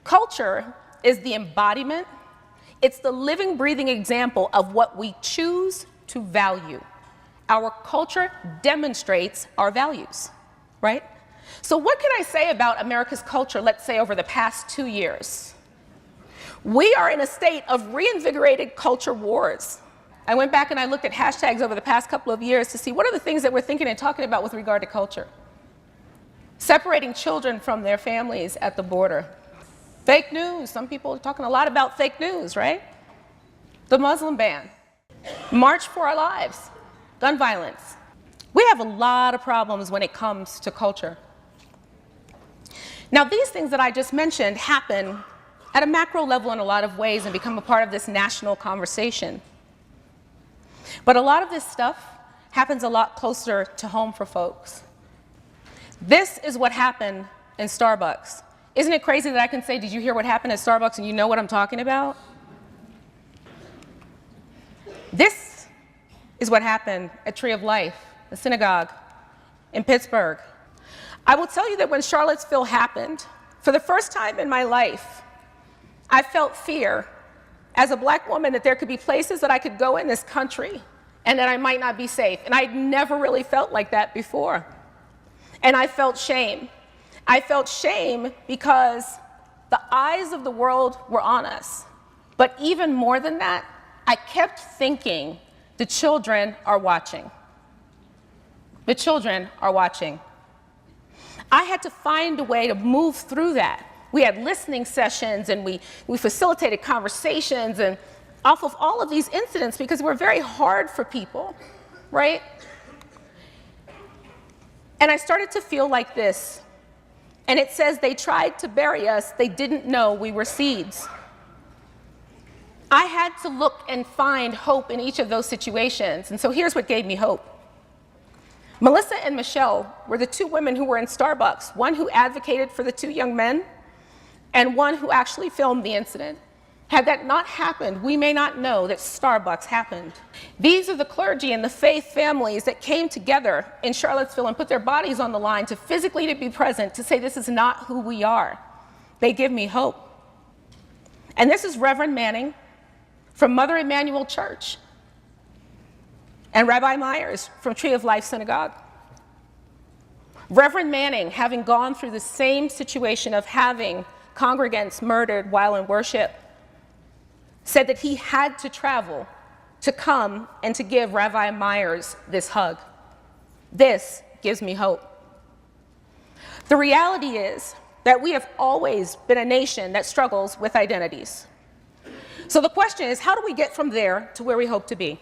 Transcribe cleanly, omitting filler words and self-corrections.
Culture is the embodiment, it's the living, breathing example of what we choose to value. Our culture demonstrates our values, right? So what can I say about America's culture, let's say over the past 2 years? We are in a state of reinvigorated culture wars. I went back and I looked at hashtags over the past couple of years to see what are the things that we're thinking and talking about with regard to culture. Separating children from their families at the border. Fake news, some people are talking a lot about fake news, right? The Muslim ban. March for Our Lives. Gun violence. We have a lot of problems when it comes to culture. Now, these things that I just mentioned happen at a macro level in a lot of ways and become a part of this national conversation. But a lot of this stuff happens a lot closer to home for folks. This is what happened in Starbucks. Isn't it crazy that I can say, did you hear what happened at Starbucks, and you know what I'm talking about? This is what happened at Tree of Life, the synagogue in Pittsburgh. I will tell you that when Charlottesville happened, for the first time in my life, I felt fear as a black woman that there could be places that I could go in this country and that I might not be safe. And I'd never really felt like that before. And I felt shame. I felt shame because the eyes of the world were on us. But even more than that, I kept thinking, the children are watching. The children are watching. I had to find a way to move through that. We had listening sessions and we facilitated conversations and off of all of these incidents because they were very hard for people, right? And I started to feel like this. And it says they tried to bury us, they didn't know we were seeds. I had to look and find hope in each of those situations. And so here's what gave me hope. Melissa and Michelle were the two women who were in Starbucks, one who advocated for the two young men and one who actually filmed the incident. Had that not happened, we may not know that Starbucks happened. These are the clergy and the faith families that came together in Charlottesville and put their bodies on the line to physically to be present, to say this is not who we are. They give me hope. And this is Reverend Manning from Mother Emanuel Church and Rabbi Myers from Tree of Life Synagogue. Reverend Manning, having gone through the same situation of having congregants murdered while in worship, said that he had to travel to come and to give Rabbi Myers this hug. This gives me hope. The reality is that we have always been a nation that struggles with identities. So the question is, how do we get from there to where we hope to be?